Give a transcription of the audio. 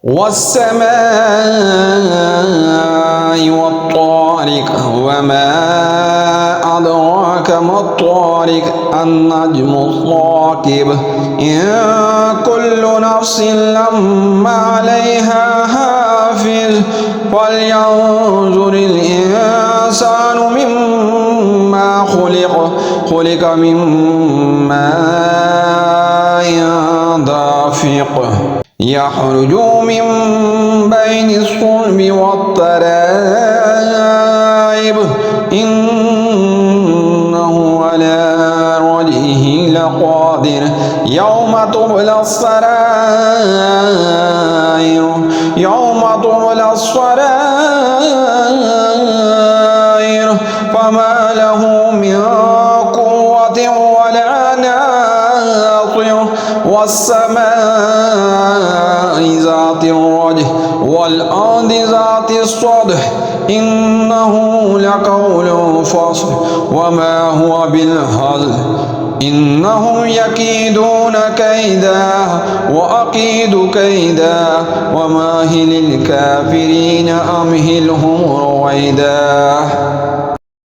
والسماء والطارق وما أدراك ما الطارق النجم الثاقب إن كل نفس لما عليها حافظ فلينظر الإنسان مما خلق من ماء دافق يخرج من بين الصلب والترائب إنه على رجعه لقادر يوم تبلى السرائر فما له من قوة ولا ناصر والسماء ذات الرجع والأرض ذات الصدع إنه لقول فصل وما هو بالهزل إنهم يكيدون كيدا وأكيد كيدا ومهل الكافرين أمهلهم رويدا.